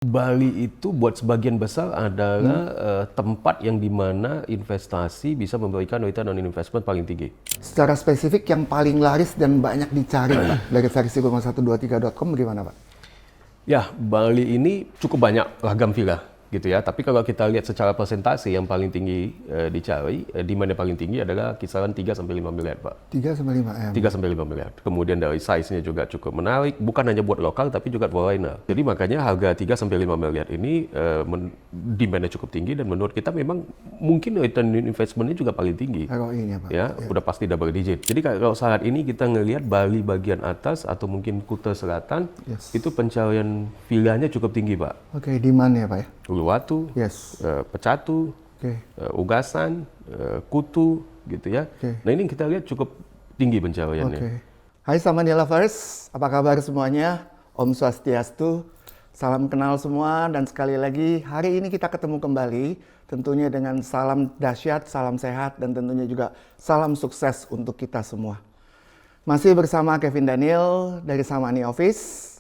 Bali itu buat sebagian besar adalah tempat yang dimana investasi bisa memberikan return on investment paling tinggi. Secara spesifik yang paling laris dan banyak dicari Pak, dari versi rumah123.com bagaimana Pak? Ya, Bali ini cukup banyak ragam villa gitu ya. Tapi kalau kita lihat secara persentase yang paling tinggi dicari, demand yang paling tinggi adalah kisaran 3 sampai 5 miliar, Pak. 3 sampai 5 M. 3 sampai 5 miliar. Kemudian dari size-nya juga cukup menarik, bukan hanya buat lokal tapi juga foreigner. Jadi makanya harga 3 sampai 5 miliar ini demand-nya cukup tinggi dan menurut kita memang mungkin return on investment-nya juga paling tinggi. ROI-nya Pak. Ya, udah pasti double digit. Jadi kalau saat ini kita ngelihat Bali bagian atas atau mungkin Kuta Selatan, itu pencarian villanya cukup tinggi, Pak. Oke, demand-nya Pak ya? Uluwatu, Pecatu, Ugasan, Kutu, gitu ya. Nah ini kita lihat cukup tinggi pencariannya. Hai Samani Lovers, apa kabar semuanya? Om Swastiastu, salam kenal semua dan sekali lagi hari ini kita ketemu kembali tentunya dengan salam dahsyat, salam sehat dan tentunya juga salam sukses untuk kita semua. Masih bersama Kevin Daniel dari Samani Office.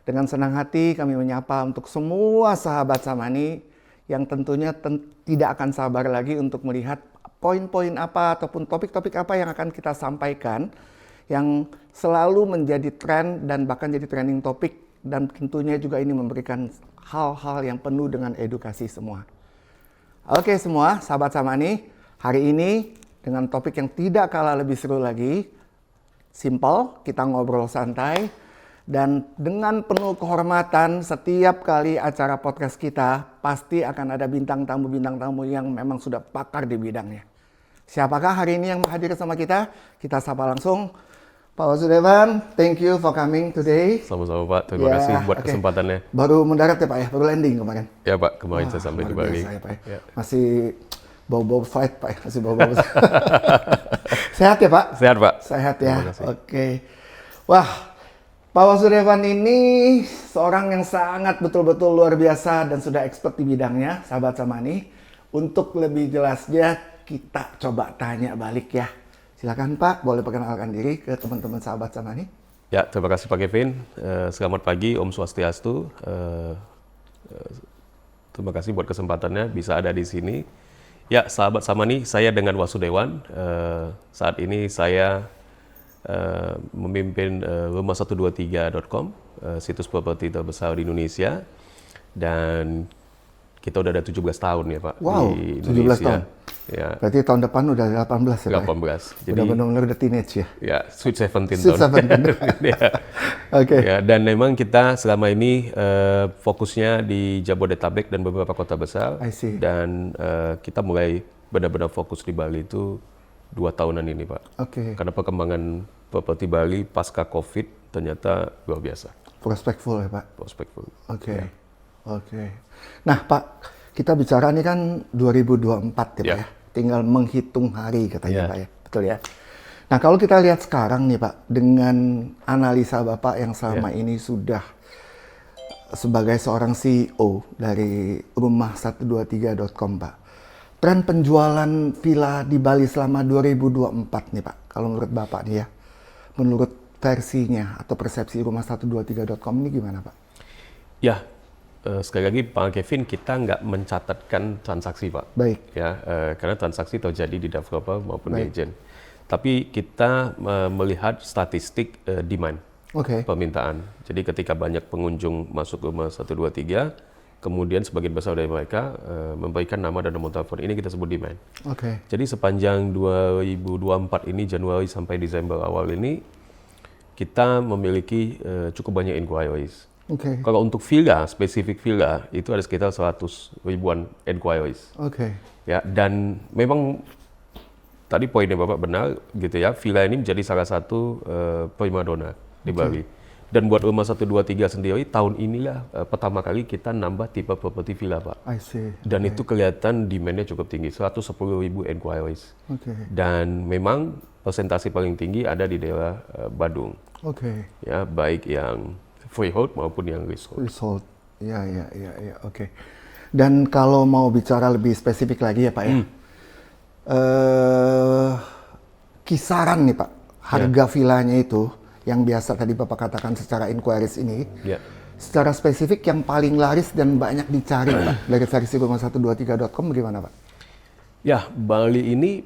Dengan senang hati kami menyapa untuk semua sahabat Samani yang tentunya tidak akan sabar lagi untuk melihat poin-poin apa ataupun topik-topik apa yang akan kita sampaikan yang selalu menjadi tren dan bahkan jadi trending topik dan tentunya juga ini memberikan hal-hal yang penuh dengan edukasi semua. Oke semua sahabat Samani, hari ini dengan topik yang tidak kalah lebih seru lagi, simple, kita ngobrol santai. Dan dengan penuh kehormatan setiap kali acara podcast kita pasti akan ada bintang tamu yang memang sudah pakar di bidangnya. Siapakah hari ini yang hadir sama kita? Kita sapa langsung. Pak Wasudewan, thank you for coming today. Sama-sama Pak, terima kasih buat kesempatannya. Baru mendarat ya Pak ya, baru landing kemarin. Ya Pak, kemarin saya sampai di Bali. Ya. Masih bau-bau fight Pak, masih bau-bau. Sehat ya Pak? Sehat Pak. Sehat ya, oke. Wah, Pak Wasudewan ini seorang yang sangat betul-betul luar biasa dan sudah expert di bidangnya, sahabat Samani. Untuk lebih jelasnya kita coba tanya balik ya. Silakan Pak, boleh perkenalkan diri ke teman-teman sahabat Samani. Ya, terima kasih Pak Kevin. Selamat pagi, Om Swastiastu. Terima kasih buat kesempatannya bisa ada di sini. Ya, sahabat Samani, saya dengan Wasudewan. Saat ini saya memimpin rumah123.com, situs properti terbesar di Indonesia, dan kita udah ada 17 tahun ya Pak. Wow, di 17 tahun. Ya. Berarti tahun depan udah 18 ya Pak? 18. Jadi udah benar-benar udah teenage ya? Ya, sweet 17 Sweet tahun. 17. Ya. Oke. Ya, dan memang kita selama ini fokusnya di Jabodetabek dan beberapa kota besar. I see. Dan kita mulai benar-benar fokus di Bali itu 2 tahunan ini Pak. Karena perkembangan properti Bali pasca COVID ternyata luar biasa. Prospekful ya Pak? Prospekful. Oke. Nah Pak, kita bicara ini kan 2024 ya Pak ya? Tinggal menghitung hari katanya Pak ya, betul ya? Nah kalau kita lihat sekarang nih Pak, dengan analisa Bapak yang selama ini sudah sebagai seorang CEO dari rumah123.com Pak, tren penjualan villa di Bali selama 2024 nih Pak, kalau menurut Bapak nih ya, menurut versinya atau persepsi rumah123.com ini gimana Pak? Ya, sekali lagi Pak Kevin, kita nggak mencatatkan transaksi Pak. Baik. Ya, karena transaksi terjadi di developer maupun di agent. Tapi kita melihat statistik demand, permintaan. Jadi ketika banyak pengunjung masuk rumah 123, kemudian sebagian besar dari mereka memberikan nama dan nomor telepon. Ini kita sebut demand. Jadi sepanjang 2024 ini, Januari sampai Desember awal ini, kita memiliki cukup banyak inquiries. Kalau untuk villa, spesifik villa, itu ada sekitar 100 ribuan inquiries. Ya, dan memang tadi poinnya Bapak benar gitu ya, villa ini menjadi salah satu primadona di Bali. Dan buat rumah 123 sendiri, tahun inilah pertama kali kita nambah tipe properti villa, Pak. Dan itu kelihatan demand-nya cukup tinggi, 110 ribu inquiries. Dan memang persentase paling tinggi ada di daerah Badung. Ya, baik yang freehold maupun yang leasehold. Ya, oke. Dan kalau mau bicara lebih spesifik lagi ya Pak ya, kisaran nih Pak, harga villanya itu, yang biasa tadi Bapak katakan secara inquiries ini, secara spesifik yang paling laris dan banyak dicari Pak dari versi rumah123.com bagaimana Pak? Ya, Bali ini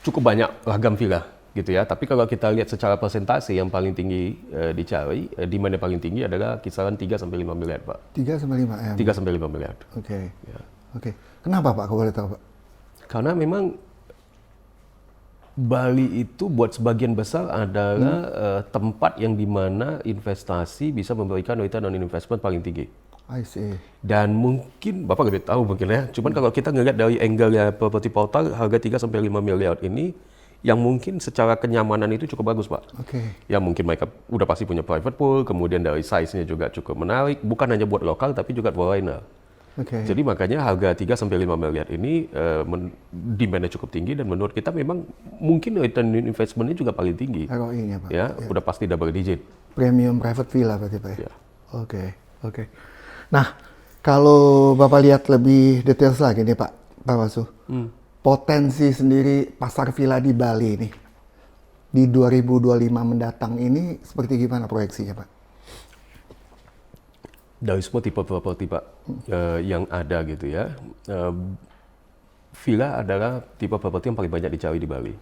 cukup banyak ragam villa gitu ya. Tapi kalau kita lihat secara persentase yang paling tinggi dicari, demand yang paling tinggi adalah kisaran 3 sampai 5 miliar, Pak. 3 sampai 5 M. 3 sampai 5 miliar. Oke. Ya. Oke. Kenapa Pak? Kalau boleh tahu Pak? Karena memang Bali itu buat sebagian besar adalah tempat yang dimana investasi bisa memberikan return on investment paling tinggi. I see. Dan mungkin Bapak lebih tahu mungkin ya. Cuman kalau kita ngelihat dari angle-nya property portal, harga 3 sampai 5 miliar ini yang mungkin secara kenyamanan itu cukup bagus, Pak. Oke. Ya mungkin mereka udah pasti punya private pool, kemudian dari size-nya juga cukup menarik, bukan hanya buat lokal tapi juga foreigner. Oke. Jadi makanya harga 3 sampai 5 miliar ini demand-nya cukup tinggi dan menurut kita memang mungkin return on investment-nya juga paling tinggi. ROI-nya Pak. Ya, udah pasti double digit. Premium private villa berarti Pak ya? Ya. Oke. Oke. Nah, kalau Bapak lihat lebih detail lagi nih Pak Wasu. Potensi sendiri pasar villa di Bali nih di 2025 mendatang ini seperti gimana proyeksinya Pak? Dari semua tipe properti Pak yang ada gitu ya, villa adalah tipe properti yang paling banyak dicari di Bali.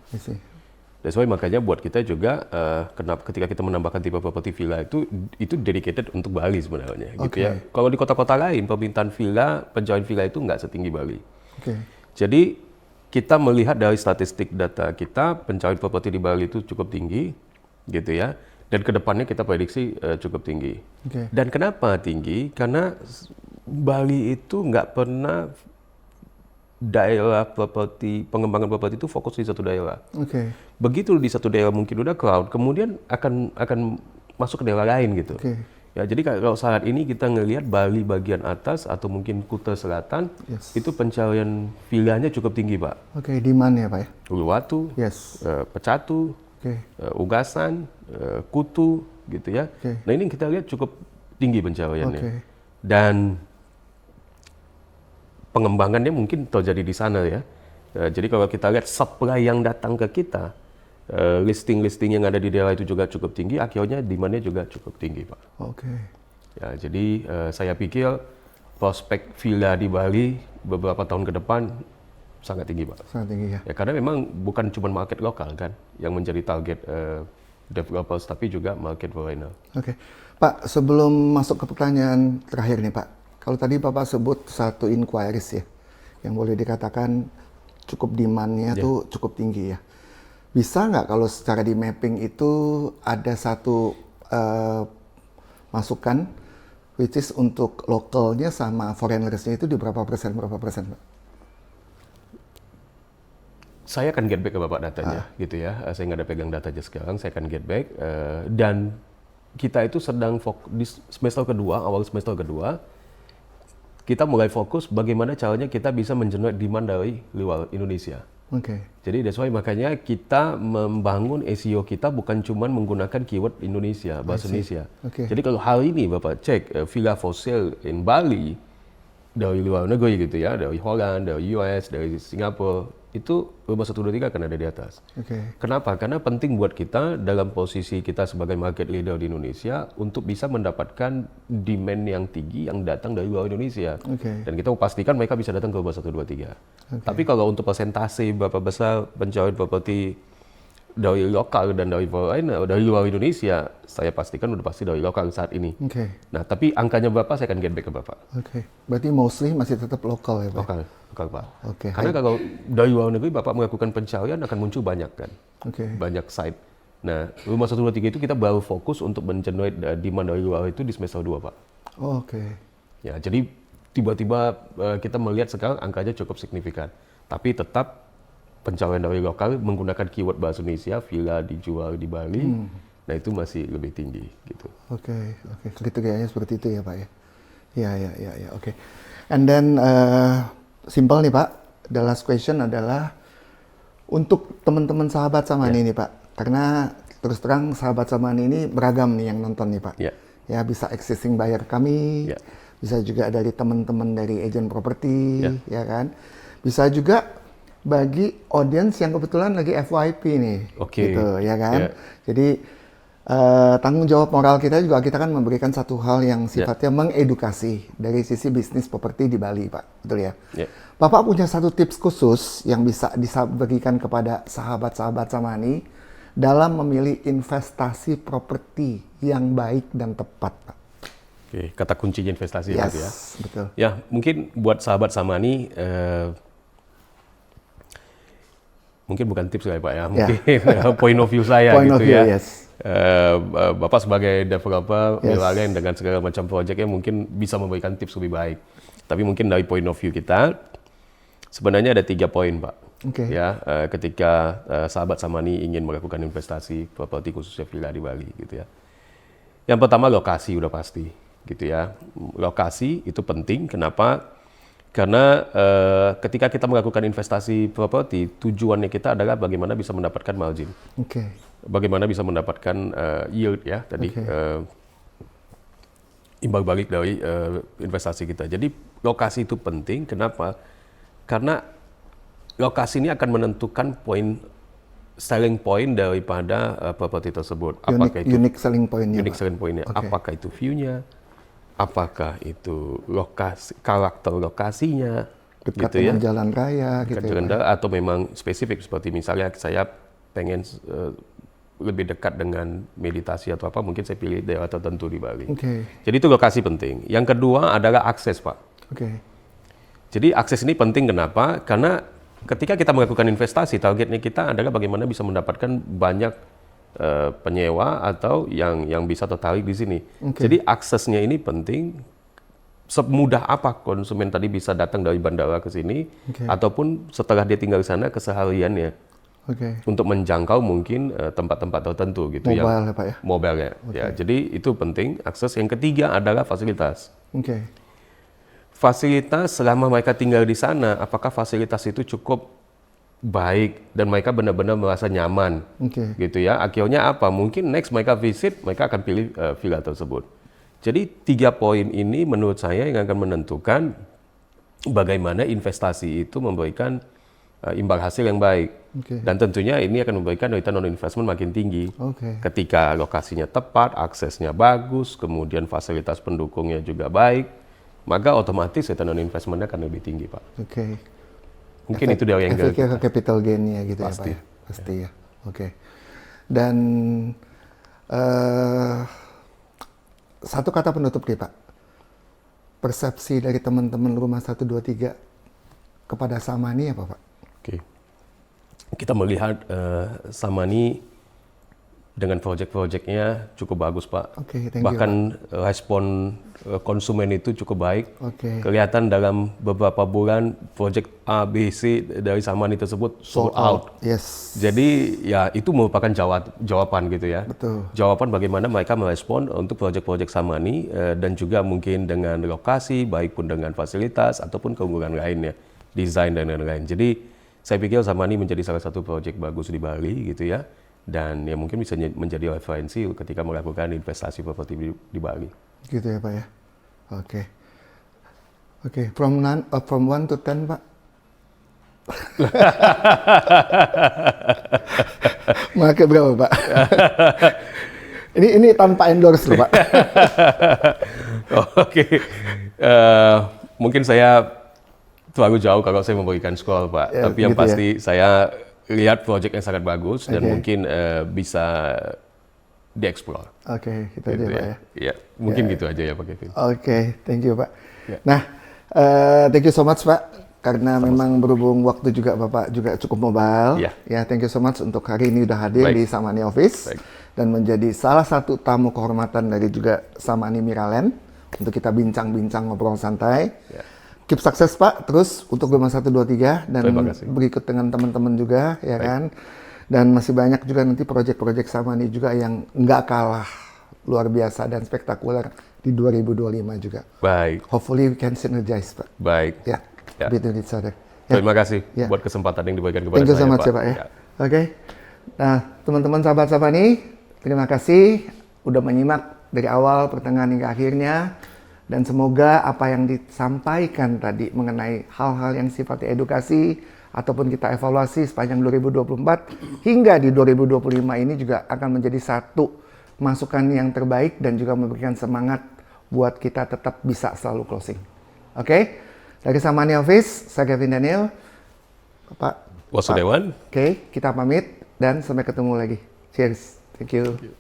That's why makanya buat kita juga ketika kita menambahkan tipe properti villa itu dedicated untuk Bali sebenarnya gitu ya. Kalau di kota-kota lain permintaan villa, pencarian villa itu nggak setinggi Bali. Jadi kita melihat dari statistik data kita, pencarian properti di Bali itu cukup tinggi, gitu ya. Dan kedepannya kita prediksi cukup tinggi. Dan kenapa tinggi? Karena Bali itu nggak pernah daerah properti, pengembangan properti itu fokus di satu daerah. Begitu di satu daerah mungkin udah crowd, kemudian akan masuk ke daerah lain gitu. Ya, jadi kalau saat ini kita ngelihat Bali bagian atas atau mungkin Kuta Selatan, itu pencarian villanya cukup tinggi, Pak. Demand ya, Pak ya? Uluwatu, Pecatu, Ugasan, Kutu, gitu ya. Nah ini kita lihat cukup tinggi pencariannya. Dan pengembangannya mungkin terjadi di sana ya. Jadi kalau kita lihat supply yang datang ke kita, listing-listing yang ada di daerah itu juga cukup tinggi, akhirnya demand-nya juga cukup tinggi, Pak. Ya, jadi saya pikir prospek villa di Bali beberapa tahun ke depan sangat tinggi, Pak. Sangat tinggi ya. Ya karena memang bukan cuma market lokal kan yang menjadi target developers, tapi juga market foreigner. Pak, sebelum masuk ke pertanyaan terakhir nih, Pak. Kalau tadi Bapak sebut satu inquiries ya, yang boleh dikatakan cukup demand-nya tuh cukup tinggi ya. Bisa nggak kalau secara di mapping itu ada satu masukan, which is untuk lokalnya sama foreigners-nya itu di berapa persen, Pak? Saya akan get back ke Bapak datanya, gitu ya. Saya nggak ada pegang datanya sekarang, saya akan get back. Dan kita itu sedang di semester kedua, awal semester kedua, kita mulai fokus bagaimana caranya kita bisa mengenerate demand dari luar Indonesia. Jadi that's why makanya kita membangun SEO kita bukan cuma menggunakan keyword Indonesia, bahasa Indonesia. Jadi kalau hari ini Bapak cek villa for sale in Bali dari luar negeri gitu ya, dari Holland, dari US, dari Singapura, itu Rumah123 akan ada di atas. Kenapa? Karena penting buat kita dalam posisi kita sebagai market leader di Indonesia untuk bisa mendapatkan demand yang tinggi yang datang dari luar Indonesia. Dan kita pastikan mereka bisa datang ke Rumah123. Tapi kalau untuk persentase berapa besar pencarian properti dari lokal dan dari foreigner, dari luar Indonesia, saya pastikan udah pasti dari lokal saat ini. Nah, tapi angkanya berapa saya akan get back ke Bapak. Berarti mostly masih tetap lokal ya, Pak? Lokal Pak. Karena kalau dari luar negeri Bapak melakukan pencarian akan muncul banyak kan. Banyak site. Nah, Rumah123 itu kita baru fokus untuk mengenerate demand dari luar itu di semester 2, Pak. Ya, jadi tiba-tiba kita melihat sekarang angkanya cukup signifikan. Tapi tetap pencarian dari lokal menggunakan keyword bahasa Indonesia, villa dijual di Bali, nah itu masih lebih tinggi gitu. Kriterianya seperti itu ya, Pak ya? Ya. And then simple nih Pak, the last question adalah untuk teman-teman sahabat Samani nih Pak, karena terus terang sahabat Samani ini beragam nih yang nonton nih Pak. Ya bisa existing buyer kami, bisa juga dari teman-teman dari agent properti, ya kan? Bisa juga bagi audience yang kebetulan lagi FYP nih, gitu ya kan? Jadi tanggung jawab moral kita juga, kita kan memberikan satu hal yang sifatnya mengedukasi dari sisi bisnis properti di Bali, Pak. Betul ya? Bapak punya satu tips khusus yang bisa diberikan kepada sahabat-sahabat Samani dalam memilih investasi properti yang baik dan tepat, Pak. Oke, kata kuncinya investasi ya. Betul. Ya, mungkin buat sahabat Samani, mungkin bukan tips ya Pak ya, mungkin point of view saya gitu ya. Bapak sebagai developer, Miralen dengan segala macam proyeknya mungkin bisa memberikan tips lebih baik. Tapi mungkin dari point of view kita, sebenarnya ada 3 poin Pak. Ya, ketika sahabat Samani ingin melakukan investasi properti khususnya villa di Bali gitu ya. Yang pertama lokasi udah pasti gitu ya. Lokasi itu penting, kenapa? Karena ketika kita melakukan investasi properti, tujuannya kita adalah bagaimana bisa mendapatkan margin. Bagaimana bisa mendapatkan yield ya tadi, imbal balik dari investasi kita. Jadi lokasi itu penting, kenapa? Karena lokasi ini akan menentukan selling point daripada properti tersebut. Apakah itu unique selling point-nya? Unique selling point-nya. Apakah itu view-nya? Apakah itu karakter lokasinya, dekat gitu dengan jalan raya, gitu ya, atau memang spesifik seperti misalnya saya pengen lebih dekat dengan meditasi atau apa, mungkin saya pilih daerah tertentu di Bali. Jadi itu lokasi penting. Yang kedua adalah akses, Pak. Jadi akses ini penting kenapa? Karena ketika kita melakukan investasi, targetnya kita adalah bagaimana bisa mendapatkan banyak penyewa atau yang bisa tertarik di sini. Jadi aksesnya ini penting. Semudah apa konsumen tadi bisa datang dari bandara ke sini, ataupun setelah dia tinggal di sana kesehariannya, untuk menjangkau mungkin tempat-tempat tertentu gitu. Mobile ya Pak ya? Mobile ya. Jadi itu penting akses. Yang ketiga adalah fasilitas. Fasilitas selama mereka tinggal di sana, apakah fasilitas itu cukup baik dan mereka benar-benar merasa nyaman, gitu ya. Akhirnya apa? Mungkin next mereka visit, mereka akan pilih villa tersebut. Jadi 3 poin ini menurut saya yang akan menentukan bagaimana investasi itu memberikan imbal hasil yang baik. Dan tentunya ini akan memberikan return on investment makin tinggi. Ketika lokasinya tepat, aksesnya bagus, kemudian fasilitas pendukungnya juga baik, maka otomatis return on investment-nya akan lebih tinggi, Pak. Mungkin itu dari yang efeknya ke capital gain-nya gitu pasti. Ya Pak ya? Pasti ya. Dan satu kata penutup nih Pak. Persepsi dari teman-teman Rumah 123 kepada Samani apa Pak? Kita melihat Samani dengan proyek-proyeknya cukup bagus Pak. Bahkan respon konsumen itu cukup baik. Kelihatan dalam beberapa bulan proyek A, B, C dari Samani tersebut sold out. Jadi ya itu merupakan jawaban gitu ya. Jawaban bagaimana mereka merespon untuk proyek-proyek Samani dan juga mungkin dengan lokasi, baik pun dengan fasilitas ataupun keunggulan lainnya, desain dan lain-lain. Jadi saya pikir Samani menjadi salah satu proyek bagus di Bali gitu ya. Dan ya mungkin bisa menjadi referensi ketika melakukan investasi properti di Bali. Gitu ya Pak ya. From 1 to 10 Pak. Makanya berapa Pak? ini tanpa endorse loh Pak. Mungkin saya terlalu jauh kalau saya memberikan skor Pak. Tapi yang pasti saya lihat proyek yang sangat bagus dan mungkin bisa dieksplor. Gitu aja Pak ya. Ya, mungkin gitu aja ya Pak Kevin. Thank you Pak. Nah, thank you so much Pak. Karena memang berhubung waktu juga Bapak juga cukup mobile. Thank you so much untuk hari ini udah hadir di Samani Office. Dan menjadi salah satu tamu kehormatan dari juga Samani Miralen. Untuk kita bincang-bincang ngobrol santai. Keep sukses Pak, terus untuk Rumah 123 dan berikut dengan teman-teman juga ya kan. Dan masih banyak juga nanti proyek-proyek Samani juga yang nggak kalah luar biasa dan spektakuler di 2025 juga. Hopefully we can synergize Pak. Between each other. Terima kasih buat kesempatan yang diberikan kepada saya Pak. Thank you so much ya Pak ya. Nah teman-teman sahabat Samani, terima kasih udah menyimak dari awal, pertengahan hingga akhirnya. Dan semoga apa yang disampaikan tadi mengenai hal-hal yang sifatnya edukasi ataupun kita evaluasi sepanjang 2024 hingga di 2025 ini juga akan menjadi satu masukan yang terbaik dan juga memberikan semangat buat kita tetap bisa selalu closing. Oke? Dari Samani Office, saya Kevin Daniel. Pak Wasudewan. Oke, kita pamit dan sampai ketemu lagi. Cheers. Thank you.